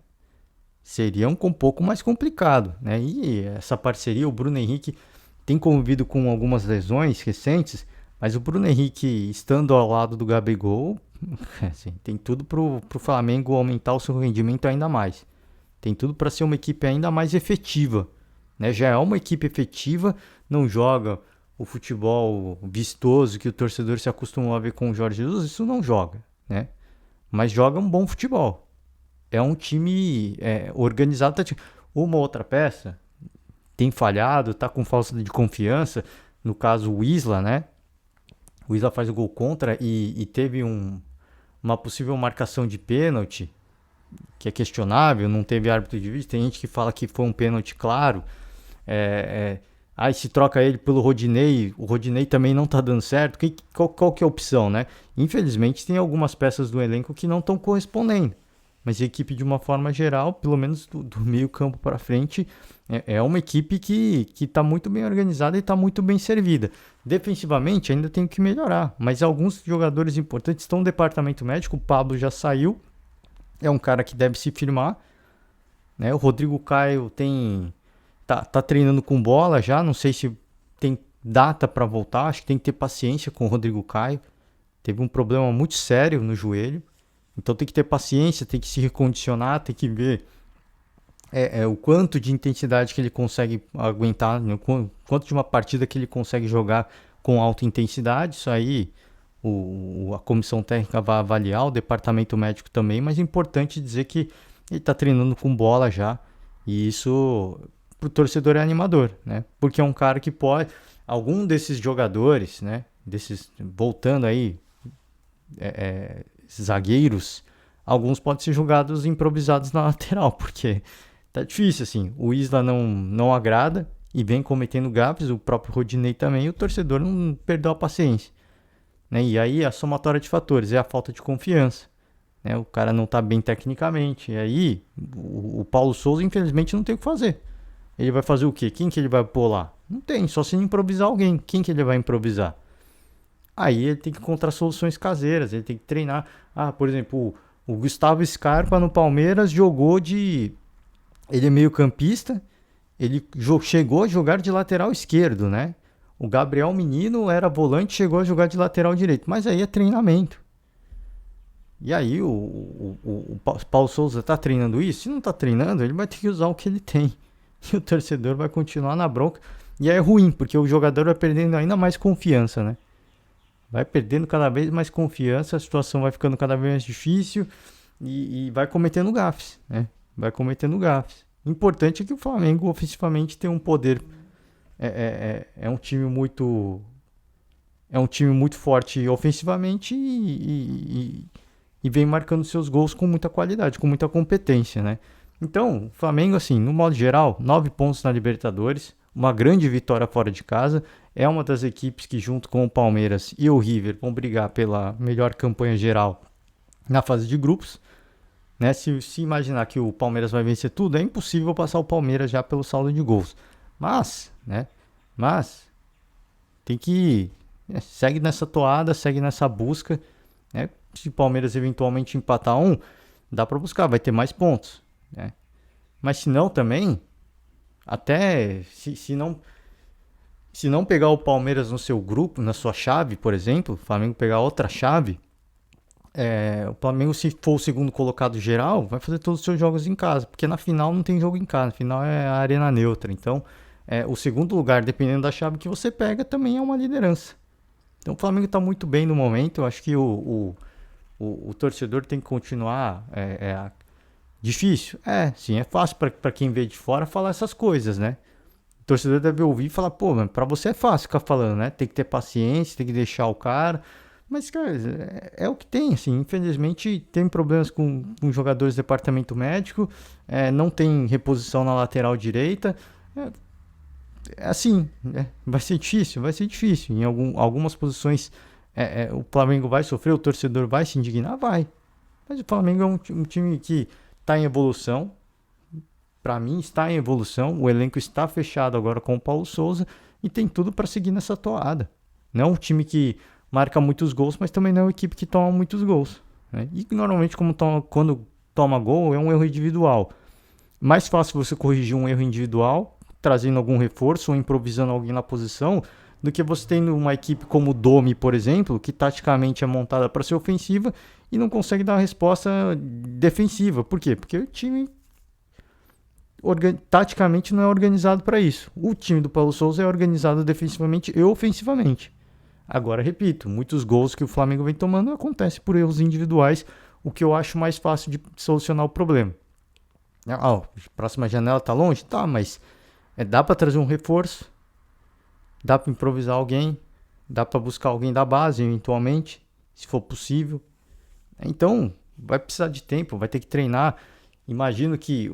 Seria um pouco mais complicado, né? E essa parceria, o Bruno Henrique tem convivido com algumas lesões recentes, mas o Bruno Henrique estando ao lado do Gabigol, assim, tem tudo pro Flamengo aumentar o seu rendimento ainda mais. Tem tudo para ser uma equipe ainda mais efetiva, né? Já é uma equipe efetiva, não joga o futebol vistoso que o torcedor se acostumou a ver com o Jorge Jesus, isso não joga, né? Mas joga um bom futebol. É um time organizado. Uma outra peça tem falhado, tá com falta de confiança. No caso, o Isla, né? O Isla faz o gol contra e teve uma possível marcação de pênalti, que é questionável, não teve árbitro de vídeo. Tem gente que fala que foi um pênalti claro. Aí se troca ele pelo Rodinei, o Rodinei também não tá dando certo. Qual que é a opção, né? Infelizmente tem algumas peças do elenco que não estão correspondendo. Mas a equipe, de uma forma geral, pelo menos do meio campo para frente, é uma equipe que está muito bem organizada e está muito bem servida. Defensivamente ainda tem que melhorar, mas alguns jogadores importantes estão no departamento médico. O Pablo já saiu, é um cara que deve se firmar, né? O Rodrigo Caio tá treinando com bola já, não sei se tem data para voltar, acho que tem que ter paciência com o Rodrigo Caio. Teve um problema muito sério no joelho. Então tem que ter paciência, tem que se recondicionar, tem que ver o quanto de intensidade que ele consegue aguentar, né? Quanto de uma partida que ele consegue jogar com alta intensidade. Isso aí a comissão técnica vai avaliar, o departamento médico também, mas é importante dizer que ele está treinando com bola já, E isso pro torcedor é animador, né? Porque é um cara que pode... Algum desses jogadores, né? Voltando aí, zagueiros, alguns podem ser jogados improvisados na lateral, porque tá difícil, assim. O Isla não agrada e vem cometendo gafes, o próprio Rodinei também, e o torcedor não perdeu a paciência, né? E aí a somatória de fatores é a falta de confiança, né? O cara não tá bem tecnicamente, e aí o Paulo Souza, infelizmente, não tem o que fazer. Ele vai fazer o quê? Quem que ele vai pôr lá? Não tem, só se ele improvisar alguém. Quem que ele vai improvisar? Aí ele tem que encontrar soluções caseiras, ele tem que treinar. Ah, por exemplo, o Gustavo Scarpa no Palmeiras jogou de... Ele é meio campista, ele chegou a jogar de lateral esquerdo, né? O Gabriel Menino era volante, chegou a jogar de lateral direito. Mas aí é treinamento. E aí o Paulo Souza tá treinando isso? Se não tá treinando, ele vai ter que usar o que ele tem. E o torcedor vai continuar na bronca. E aí é ruim, porque o jogador vai perdendo ainda mais confiança, né? Vai perdendo cada vez mais confiança, a situação vai ficando cada vez mais difícil e vai cometendo gafes, né? Vai cometendo gafes. Importante é que o Flamengo ofensivamente tem um poder. É um time muito. É um time muito forte ofensivamente e vem marcando seus gols com muita qualidade, com muita competência, né? Então, o Flamengo, assim, no modo geral, 9 pontos na Libertadores, uma grande vitória fora de casa. É uma das equipes que, junto com o Palmeiras e o River, vão brigar pela melhor campanha geral na fase de grupos. Né? Se imaginar que o Palmeiras vai vencer tudo, é impossível passar o Palmeiras já pelo saldo de gols. Mas, né? Mas tem que segue nessa toada, segue nessa busca, né? Se o Palmeiras eventualmente empatar dá para buscar, vai ter mais pontos, né? Mas se não também, até se não pegar o Palmeiras no seu grupo, na sua chave, por exemplo, o Flamengo pegar outra chave, o Flamengo, se for o segundo colocado geral, vai fazer todos os seus jogos em casa, porque na final não tem jogo em casa, na final é a arena neutra. Então, o segundo lugar, dependendo da chave que você pega, também é uma liderança. Então, o Flamengo está muito bem no momento. Eu acho que o torcedor tem que continuar. Difícil? Sim, é fácil para quem vê de fora falar essas coisas, né? O torcedor deve ouvir e falar, pô, para você é fácil ficar falando, né? Tem que ter paciência, tem que deixar o cara. Mas, cara, é o que tem, assim. Infelizmente, tem problemas com jogadores do departamento médico, não tem reposição na lateral direita. Assim, vai ser difícil, vai ser difícil. Em algumas posições, o Flamengo vai sofrer, o torcedor vai se indignar, vai. Mas o Flamengo é um time que está em evolução. Para mim, está em evolução. O elenco está fechado agora com o Paulo Souza e tem tudo para seguir nessa toada. Não é um time que marca muitos gols, mas também não é uma equipe que toma muitos gols, né? E normalmente, quando toma gol, é um erro individual. Mais fácil você corrigir um erro individual, trazendo algum reforço ou improvisando alguém na posição, do que você tendo uma equipe como o Domi, por exemplo, que taticamente é montada para ser ofensiva e não consegue dar uma resposta defensiva. Por quê? Porque o time taticamente não é organizado para isso. O time do Paulo Souza é organizado defensivamente e ofensivamente. Agora, repito, muitos gols que o Flamengo vem tomando acontecem por erros individuais, o que eu acho mais fácil de solucionar o problema. Próxima janela tá longe? Tá, mas dá para trazer um reforço, dá para improvisar alguém, dá para buscar alguém da base, eventualmente, se for possível. Então, vai precisar de tempo, vai ter que treinar. Imagino que,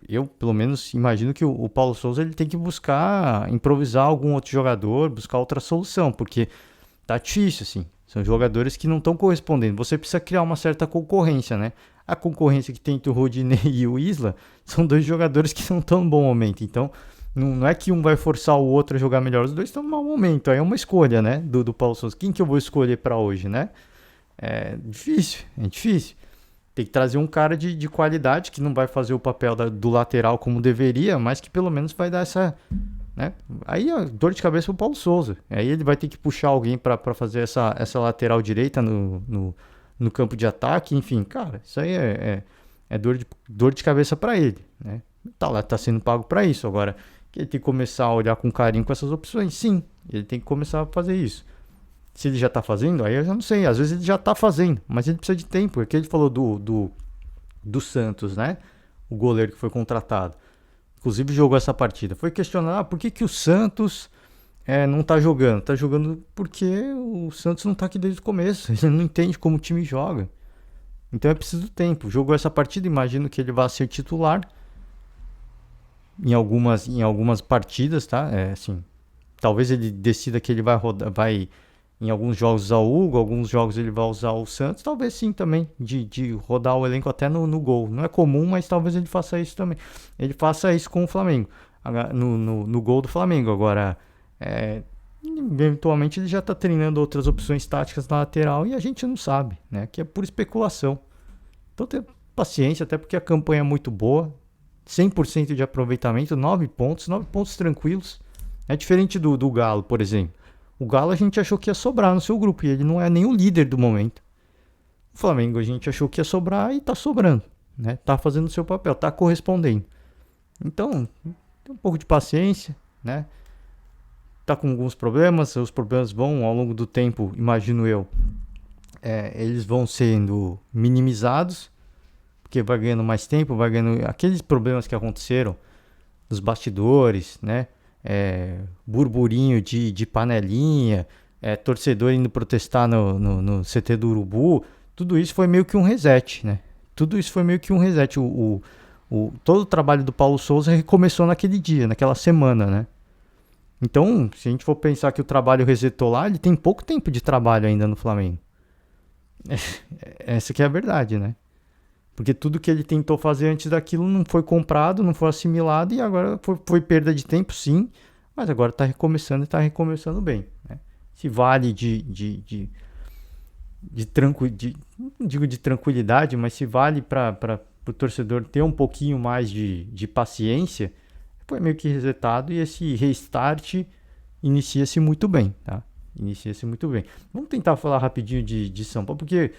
eu pelo menos imagino que o Paulo Souza ele tem que buscar improvisar algum outro jogador, buscar outra solução, porque tá difícil, assim. São jogadores que não estão correspondendo. Você precisa criar uma certa concorrência, né? A concorrência que tem entre o Rodinei e o Isla são dois jogadores que não estão no bom momento. Então, não é que um vai forçar o outro a jogar melhor. Os dois estão no mau momento. Aí é uma escolha, né? Do Paulo Souza. Quem que eu vou escolher para hoje, né? É difícil. Tem que trazer um cara de qualidade que não vai fazer o papel do lateral como deveria, mas que pelo menos vai dar essa... Né? Aí é dor de cabeça pro Paulo Souza. Aí ele vai ter que puxar alguém para fazer essa lateral direita no campo de ataque. Enfim, cara, isso aí é dor de cabeça para ele, né? Tá sendo pago para isso. Agora, que ele tem que começar a olhar com carinho com essas opções. Sim, ele tem que começar a fazer isso. Se ele já tá fazendo, aí eu já não sei. Às vezes ele já tá fazendo, mas ele precisa de tempo. É que ele falou do Santos, né? O goleiro que foi contratado. inclusive jogou essa partida. Foi questionar por que o Santos não tá jogando. Tá jogando porque o Santos não tá aqui desde o começo. Ele não entende como o time joga. Então é preciso tempo. Jogou essa partida, imagino que ele vá ser titular em algumas partidas, tá? Assim, talvez ele decida que ele vai rodar, vai em alguns jogos usar o Hugo, alguns jogos ele vai usar o Santos, talvez sim também, de rodar o elenco até no gol. Não é comum, mas talvez ele faça isso também. Ele faça isso com o Flamengo, no gol do Flamengo. Agora, eventualmente ele já está treinando outras opções táticas na lateral e a gente não sabe, né? Que é pura especulação. Então tenha paciência, até porque a campanha é muito boa, 100% de aproveitamento, 9 pontos tranquilos. É diferente do Galo, por exemplo. O Galo a gente achou que ia sobrar no seu grupo e ele não é nem o líder do momento. O Flamengo a gente achou que ia sobrar e tá sobrando, né? Tá fazendo o seu papel, tá correspondendo. Então, tem um pouco de paciência, né? Tá com alguns problemas, os problemas vão ao longo do tempo, imagino eu, eles vão sendo minimizados, porque vai ganhando mais tempo, vai ganhando aqueles problemas que aconteceram nos bastidores, né? Burburinho de panelinha, torcedor indo protestar no CT do Urubu, tudo isso foi meio que um reset, né? Tudo isso foi meio que um reset. Todo o trabalho do Paulo Souza recomeçou naquele dia, naquela semana, né? Então, se a gente for pensar que o trabalho resetou lá, ele tem pouco tempo de trabalho ainda no Flamengo. Essa que é a verdade, né? Porque tudo que ele tentou fazer antes daquilo não foi comprado, não foi assimilado e agora foi perda de tempo, sim. Mas agora está recomeçando e está recomeçando bem, né? Se vale não digo de tranquilidade, mas se vale para o torcedor ter um pouquinho mais de paciência, foi meio que resetado e esse restart inicia-se muito bem, tá? Inicia-se muito bem. Vamos tentar falar rapidinho de São Paulo, porque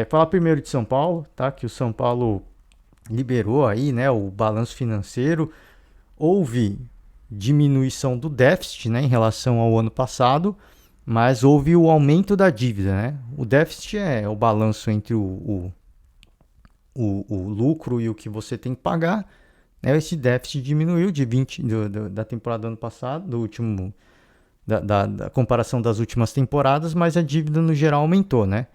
falar primeiro de São Paulo, tá? Que o São Paulo liberou aí, né, o balanço financeiro. Houve diminuição do déficit, né, em relação ao ano passado, mas houve o aumento da dívida, né? O déficit é o balanço entre o lucro e o que você tem que pagar. Esse déficit diminuiu de 20 da temporada do ano passado, da comparação das últimas temporadas, mas a dívida no geral aumentou, né?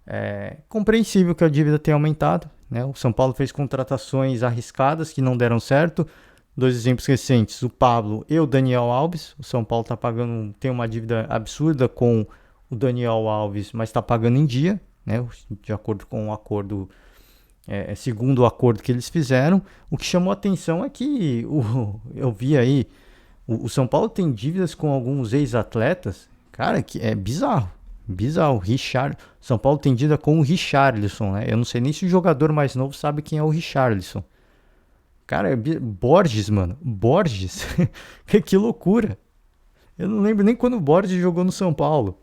É compreensível que a dívida tenha aumentado, né? O São Paulo fez contratações arriscadas que não deram certo. 2 exemplos recentes, o Pablo e o Daniel Alves. O São Paulo tem uma dívida absurda com o Daniel Alves, mas está pagando em dia, né? De acordo com o acordo, segundo o acordo que eles fizeram. O que chamou a atenção é que eu vi aí, o São Paulo tem dívidas com alguns ex-atletas, cara, que é bizarro. Bizarro. São Paulo tem dívida com o Richarlison, né? Eu não sei nem se o jogador mais novo sabe quem é o Richarlison. Cara, Borges, mano. Borges. Que loucura. Eu não lembro nem quando o Borges jogou no São Paulo.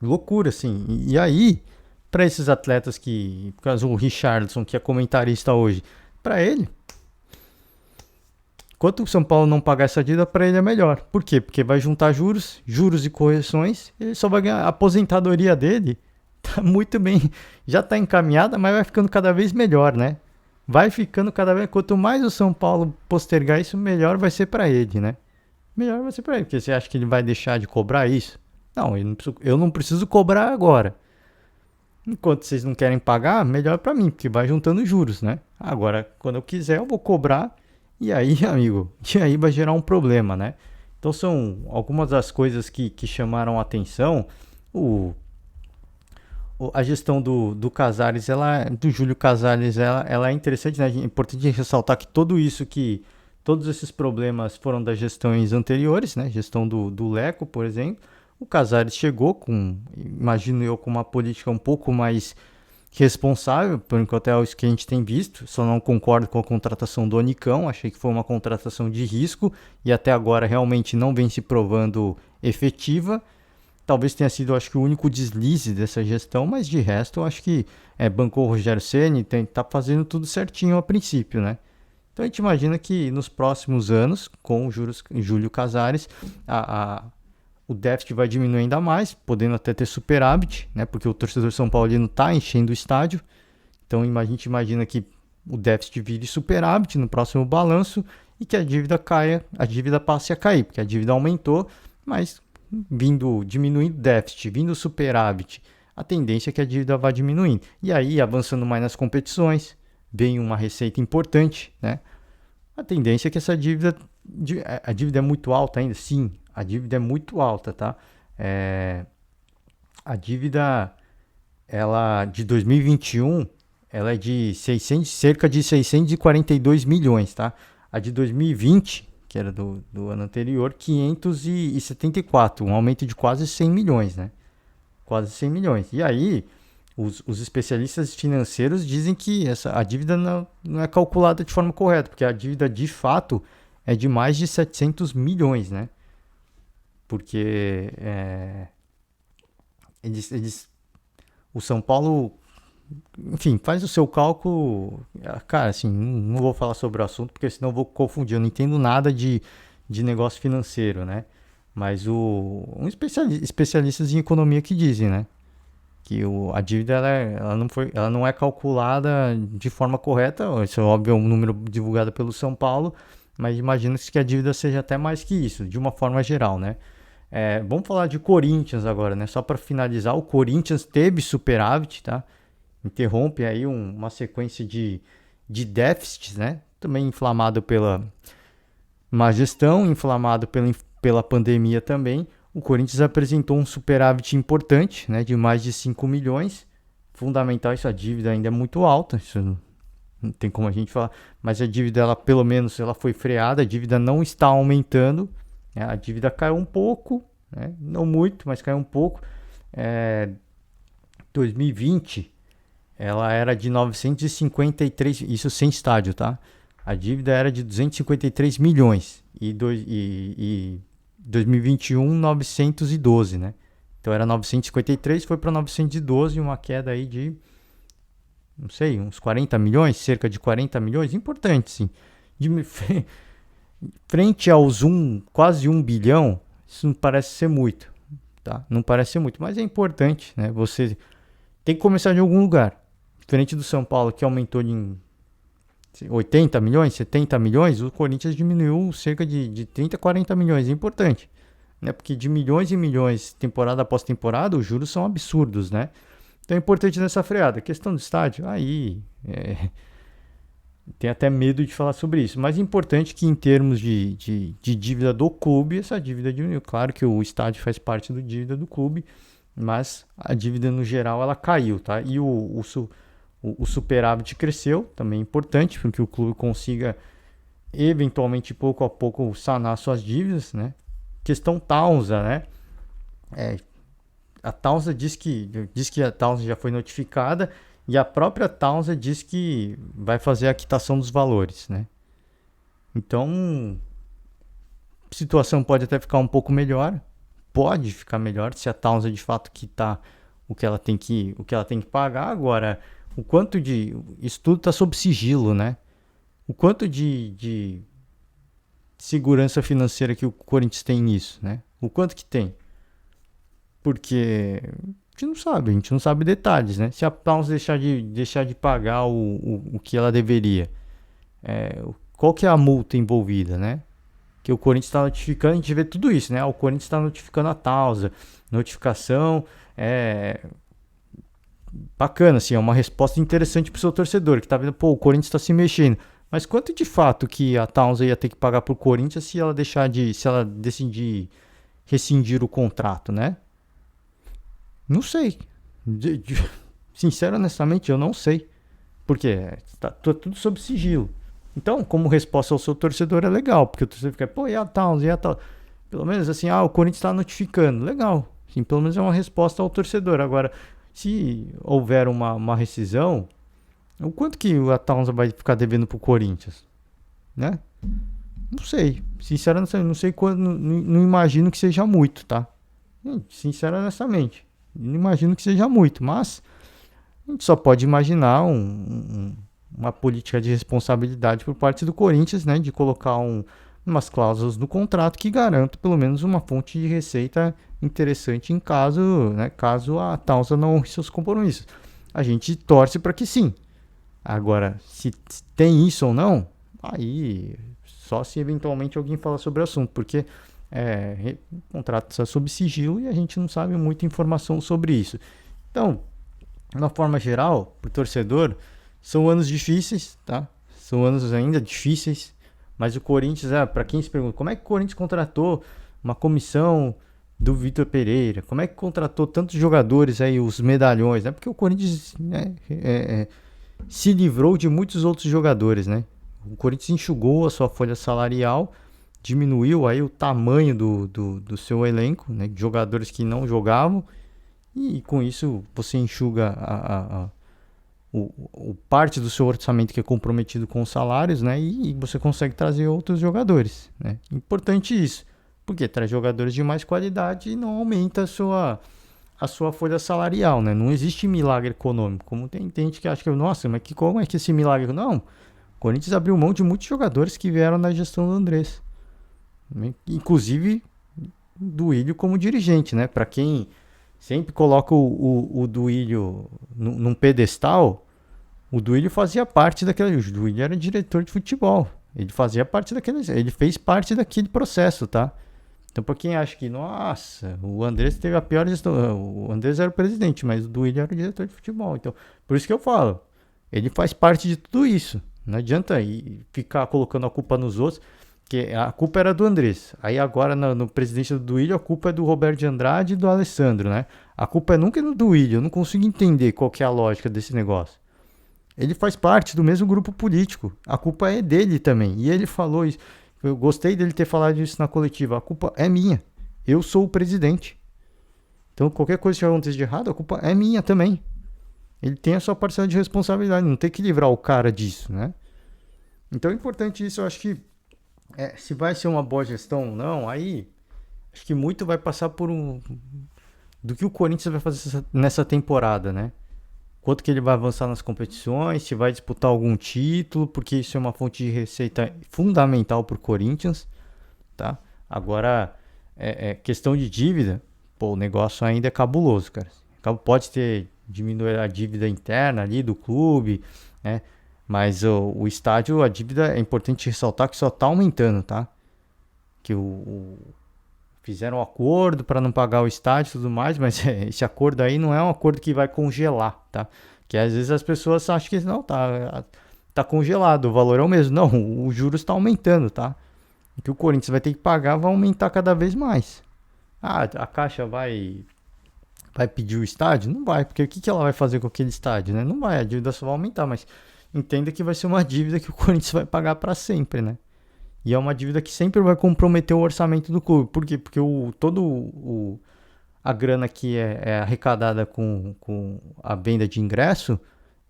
Loucura, assim. E aí, para esses atletas que, por causa do Richarlison, que é comentarista hoje, para ele, enquanto o São Paulo não pagar essa dívida, para ele é melhor. Por quê? Porque vai juntar juros e correções, ele só vai ganhar. A aposentadoria dele tá muito bem, já tá encaminhada, mas vai ficando cada vez melhor, né? Vai ficando cada vez, quanto mais o São Paulo postergar isso, melhor vai ser para ele, né? Melhor vai ser para ele, porque você acha que ele vai deixar de cobrar isso? Não, eu não preciso cobrar agora. Enquanto vocês não querem pagar, melhor para mim, porque vai juntando juros, né? Agora, quando eu quiser, eu vou cobrar. E aí, amigo, vai gerar um problema, né? Então são algumas das coisas que chamaram a atenção. A gestão do Casares, do Júlio Casares, ela é interessante, né? É importante ressaltar que todos esses problemas foram das gestões anteriores, né? Gestão do Leco, por exemplo. O Casares chegou imagino eu, com uma política um pouco mais responsável, por enquanto é isso que a gente tem visto. Só não concordo com a contratação do Onicão, achei que foi uma contratação de risco e até agora realmente não vem se provando efetiva. Talvez tenha sido, acho que, o único deslize dessa gestão, mas de resto eu acho que bancou o Rogério Ceni, tá fazendo tudo certinho a princípio, né? Então a gente imagina que nos próximos anos, com o Júlio Casares, o déficit vai diminuir ainda mais, podendo até ter superávit, né? Porque o torcedor São Paulino está enchendo o estádio. Então a gente imagina que o déficit vire superávit no próximo balanço e que a dívida caia, a dívida passe a cair, porque a dívida aumentou, mas diminuindo o déficit, vindo o superávit, a tendência é que a dívida vá diminuindo. E aí, avançando mais nas competições, vem uma receita importante, né? A tendência é que essa dívida, a dívida é muito alta ainda? Sim, a dívida é muito alta, tá? A dívida, ela de 2021, ela é de cerca de 642 milhões, tá? A de 2020, que era do ano anterior, 574, um aumento de quase 100 milhões, né? Quase 100 milhões. E aí, os especialistas financeiros dizem que a dívida não é calculada de forma correta, porque a dívida de fato é de mais de 700 milhões, né? Porque o São Paulo, enfim, faz o seu cálculo. Cara, assim, não vou falar sobre o assunto, porque senão eu vou confundir. Eu não entendo nada de negócio financeiro, né? Mas especialistas em economia que dizem, né? Que a dívida ela não é calculada de forma correta. Isso é óbvio, é um número divulgado pelo São Paulo, mas imagina-se que a dívida seja até mais que isso, de uma forma geral, né? Vamos falar de Corinthians agora, né? Só para finalizar, o Corinthians teve superávit, tá? Interrompe aí uma sequência de déficits, né? Também inflamado pela má gestão, inflamado pela pandemia também. O Corinthians apresentou um superávit importante, né, de mais de 5 milhões. Fundamental, isso, a dívida ainda é muito alta, isso não tem como a gente falar, mas a dívida, ela, pelo menos, ela foi freada, a dívida não está aumentando, né, a dívida caiu um pouco, né, não muito, mas caiu um pouco. 2020, ela era de 953, isso sem estádio, tá? A dívida era de 253 milhões e 2021, 912, né? Então era 953, foi para 912, uma queda aí de, não sei, uns 40 milhões, cerca de 40 milhões, importante, sim. Frente aos quase 1 bilhão, isso não parece ser muito, tá? Não parece ser muito, mas é importante, né? Você tem que começar de algum lugar. Diferente do São Paulo, que aumentou de 80 milhões, 70 milhões, o Corinthians diminuiu cerca de 30, 40 milhões. É importante, né? Porque de milhões e milhões, temporada após temporada, os juros são absurdos, né? Então é importante nessa freada. A questão do estádio, tem até medo de falar sobre isso. Mas é importante que em termos de dívida do clube, essa dívida diminuiu. Claro que o estádio faz parte da dívida do clube, mas a dívida no geral ela caiu, tá? E o superávit cresceu, também é importante, para que o clube consiga eventualmente pouco a pouco sanar suas dívidas, né? Questão Taunza, né? A Taunza diz que a Taunza já foi notificada e a própria Taunza diz que vai fazer a quitação dos valores, né? Então, a situação pode até ficar um pouco melhor, pode ficar melhor se a Taunza de fato quitar o que ela tem que pagar. Agora, o quanto de... Isso tudo está sob sigilo, né? O quanto de segurança financeira que o Corinthians tem nisso, né? O quanto que tem? Porque a gente não sabe detalhes, né? Se a Towns deixar de pagar o que ela deveria, qual que é a multa envolvida, né? Que o Corinthians está notificando, a gente vê tudo isso, né? O Corinthians está notificando a Towns, notificação, bacana, assim, é uma resposta interessante para o seu torcedor, que tá vendo, pô, o Corinthians está se mexendo. Mas quanto de fato que a Towns ia ter que pagar pro Corinthians se ela decidir rescindir o contrato, né? Não sei. Sincero, honestamente, eu não sei. Porque tá tudo sob sigilo. Então, como resposta ao seu torcedor é legal, porque o torcedor fica, pô, e a Towns, e a Towns? Pelo menos assim, o Corinthians está notificando. Legal. Sim, pelo menos é uma resposta ao torcedor. Agora, se houver uma rescisão, o quanto que a Towns vai ficar devendo pro Corinthians? Né? Não sei. Sinceramente, não sei quando. Não imagino que seja muito, tá? Sinceramente. Não imagino que seja muito, mas a gente só pode imaginar uma política de responsabilidade por parte do Corinthians, né? De colocar umas cláusulas no contrato que garantam pelo menos uma fonte de receita interessante em caso a Towns não honre seus compromissos. A gente torce para que sim. Agora, se tem isso ou não, aí só se eventualmente alguém falar sobre o assunto, porque o contrato está sob sigilo e a gente não sabe muita informação sobre isso. Então, de uma forma geral, para o torcedor, são anos difíceis, tá? São anos ainda difíceis, mas o Corinthians, para quem se pergunta, como é que o Corinthians contratou uma comissão do Vitor Pereira? Como é que contratou tantos jogadores aí, os medalhões, né? Porque o Corinthians se livrou de muitos outros jogadores, né? O Corinthians enxugou a sua folha salarial, diminuiu aí o tamanho do seu elenco, né? De jogadores que não jogavam, e com isso você enxuga o parte do seu orçamento que é comprometido com os salários, né? E você consegue trazer outros jogadores, né? Importante isso, porque traz jogadores de mais qualidade e não aumenta a sua folha salarial, né? Não existe milagre econômico, como tem gente que acha que, nossa, mas como é que esse milagre... Não, o Corinthians abriu mão de muitos jogadores que vieram na gestão do Andrés, inclusive do Duílio como dirigente, né? Para quem sempre coloca o Duílio num pedestal, o Duílio fazia parte daquele... O Duílio era diretor de futebol, ele fazia parte daquele... Ele fez parte daquele processo, tá? Então, para quem acha que, nossa, o Andrés teve a pior gestão... O Andrés era o presidente, mas o Duílio era o diretor de futebol. Então, por isso que eu falo, ele faz parte de tudo isso. Não adianta ficar colocando a culpa nos outros, que a culpa era do Andrés. Aí agora no presidente do Duílio, a culpa é do Roberto de Andrade e do Alessandro, né? A culpa é nunca do Duílio. Eu não consigo entender qual que é a lógica desse negócio. Ele faz parte do mesmo grupo político. A culpa é dele também. E ele falou isso. Eu gostei dele ter falado isso na coletiva. A culpa é minha. Eu sou o presidente. Então qualquer coisa que aconteça de errado, a culpa é minha também. Ele tem a sua parcela de responsabilidade. Não tem que livrar o cara disso, né? Então é importante isso. Eu acho que se vai ser uma boa gestão ou não, aí acho que muito vai passar do que o Corinthians vai fazer nessa temporada, né? Quanto que ele vai avançar nas competições, se vai disputar algum título, porque isso é uma fonte de receita fundamental para o Corinthians, tá? Agora, questão de dívida, o negócio ainda é cabuloso, cara. Pode ter diminuído a dívida interna ali do clube, né? Mas o estádio, a dívida, é importante ressaltar que só está aumentando, tá? Que fizeram um acordo para não pagar o estádio e tudo mais, mas esse acordo aí não é um acordo que vai congelar, tá? Que às vezes as pessoas acham que não, tá congelado, o valor é o mesmo. Não, o juros está aumentando, tá? O que o Corinthians vai ter que pagar vai aumentar cada vez mais. A Caixa vai pedir o estádio? Não vai, porque o que ela vai fazer com aquele estádio, né? Não vai, a dívida só vai aumentar, mas entenda que vai ser uma dívida que o Corinthians vai pagar para sempre, né? E é uma dívida que sempre vai comprometer o orçamento do clube. Por quê? Porque a grana que é arrecadada com a venda de ingresso,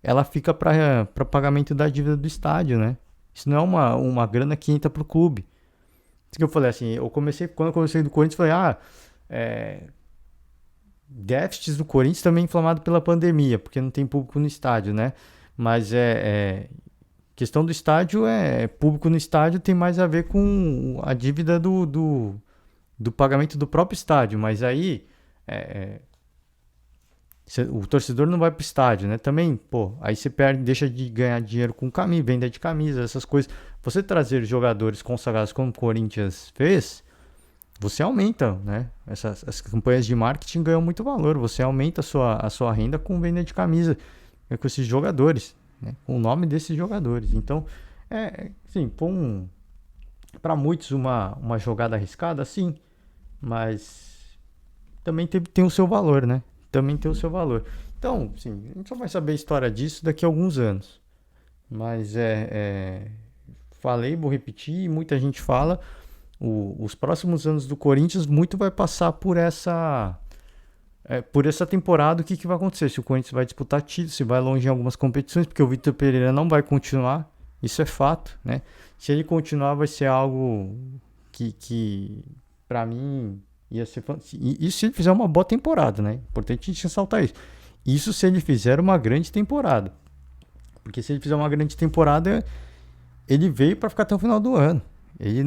ela fica para pagamento da dívida do estádio, né? Isso não é uma grana que entra para o clube. Isso que eu falei assim, quando eu comecei do Corinthians, eu falei, déficits do Corinthians também inflamado pela pandemia, porque não tem público no estádio, né? Mas questão do estádio, público no estádio tem mais a ver com a dívida do pagamento do próprio estádio, mas aí o torcedor não vai pro estádio, né? Também, aí você deixa de ganhar dinheiro com venda de camisa, essas coisas. Você trazer jogadores consagrados como o Corinthians fez, você aumenta, né? As campanhas de marketing ganham muito valor, você aumenta a sua renda com venda de camisa com esses jogadores, né? Com o nome desses jogadores. Então, sim, para muitos uma jogada arriscada, sim, mas também tem o seu valor, né? Também tem o seu valor. Então, sim, a gente só vai saber a história disso daqui a alguns anos. Mas falei, vou repetir, muita gente fala, os próximos anos do Corinthians muito vai passar por essa temporada. O que vai acontecer? Se o Corinthians vai disputar título, se vai longe em algumas competições, porque o Vitor Pereira não vai continuar, isso é fato, né? Se ele continuar, vai ser algo que para mim ia ser... Isso se ele fizer uma boa temporada, né? Importante a gente ressaltar isso. Isso se ele fizer uma grande temporada. Porque se ele fizer uma grande temporada, ele veio para ficar até o final do ano. Ele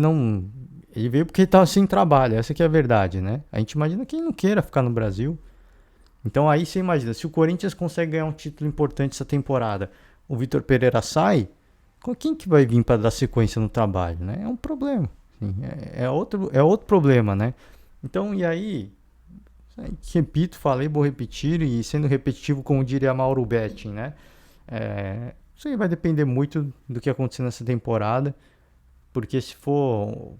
veio porque ele estava sem trabalho, essa que é a verdade, né? A gente imagina que ele não queira ficar no Brasil. Então aí você imagina, se o Corinthians consegue ganhar um título importante essa temporada, o Vitor Pereira sai, Quem que vai vir para dar sequência no trabalho, né? É um problema. Assim, é outro problema, né? Então, e aí, repito, falei, vou repetir, e sendo repetitivo, como diria Mauro Betting, né? Isso aí vai depender muito do que acontecer nessa temporada, porque se for...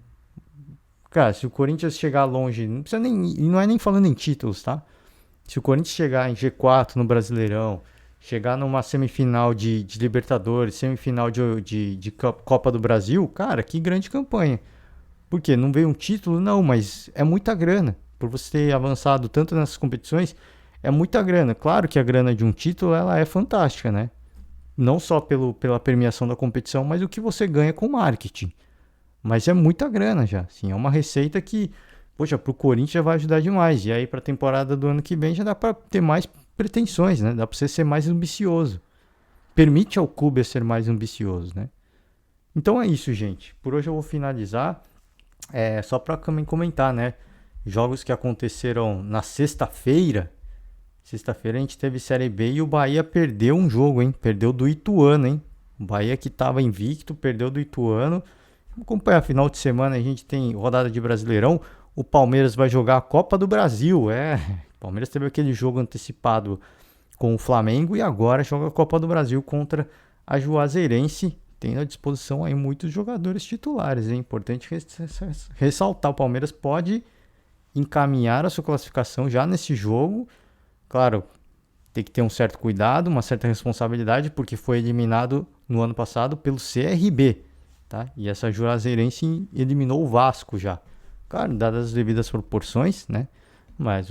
Cara, se o Corinthians chegar longe, não precisa nem, e não é nem falando em títulos, tá? Se o Corinthians chegar em G4 no Brasileirão, chegar numa semifinal de Libertadores, semifinal de Copa do Brasil, cara, que grande campanha. Por quê? Não veio um título? Não, mas é muita grana. Por você ter avançado tanto nessas competições, é muita grana. Claro que a grana de um título, ela é fantástica, né? Não só pela premiação da competição, mas o que você ganha com marketing. Mas é muita grana já, assim, é uma receita que, poxa, pro Corinthians já vai ajudar demais. E aí pra temporada do ano que vem já dá pra ter mais pretensões, né? Dá pra você ser mais ambicioso. Permite ao clube ser mais ambicioso, né? Então é isso, gente. Por hoje eu vou finalizar. Só pra também comentar, né? Jogos que aconteceram na sexta-feira. Sexta-feira a gente teve Série B e o Bahia perdeu um jogo, hein? Perdeu do Ituano, hein? O Bahia que tava invicto, perdeu do Ituano. Vamos acompanhar, final de semana a gente tem rodada de Brasileirão. O Palmeiras vai jogar a Copa do Brasil. O Palmeiras teve aquele jogo antecipado com o Flamengo e agora joga a Copa do Brasil contra a Juazeirense. Tem à disposição aí muitos jogadores titulares. É importante ressaltar, o Palmeiras pode encaminhar a sua classificação já nesse jogo. Claro, tem que ter um certo cuidado, uma certa responsabilidade, porque foi eliminado no ano passado pelo CRB. Tá? E essa Juazeirense eliminou o Vasco já. Claro, dadas as devidas proporções, né? Mas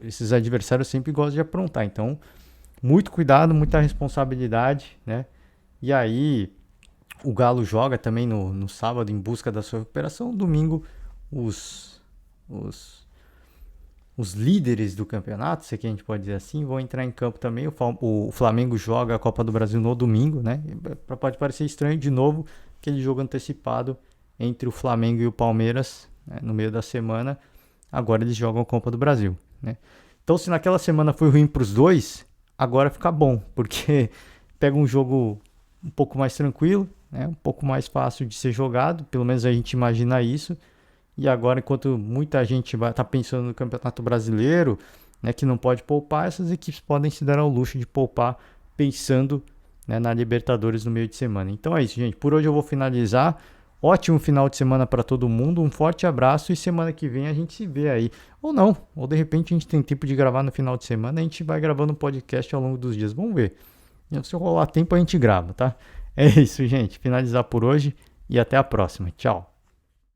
esses adversários sempre gostam de aprontar. Então, muito cuidado, muita responsabilidade, né? E aí, o Galo joga também no sábado em busca da sua recuperação. Domingo, os líderes do campeonato, se que a gente pode dizer assim, vão entrar em campo também. O Flamengo joga a Copa do Brasil no domingo, né? Pode parecer estranho de novo aquele jogo antecipado entre o Flamengo e o Palmeiras, né, no meio da semana. Agora eles jogam a Copa do Brasil, né? Então, se naquela semana foi ruim para os dois, agora fica bom, porque pega um jogo um pouco mais tranquilo, né? Um pouco mais fácil de ser jogado, pelo menos a gente imagina isso. E agora, enquanto muita gente está pensando no Campeonato Brasileiro, né, que não pode poupar, essas equipes podem se dar ao luxo de poupar pensando, né, na Libertadores no meio de semana. Então é isso, gente. Por hoje eu vou finalizar. Ótimo final de semana para todo mundo. Um forte abraço e semana que vem a gente se vê aí. Ou não. Ou de repente a gente tem tempo de gravar no final de semana. A gente vai gravando um podcast ao longo dos dias. Vamos ver. Se rolar tempo a gente grava, tá? É isso, gente. Finalizar por hoje e até a próxima. Tchau.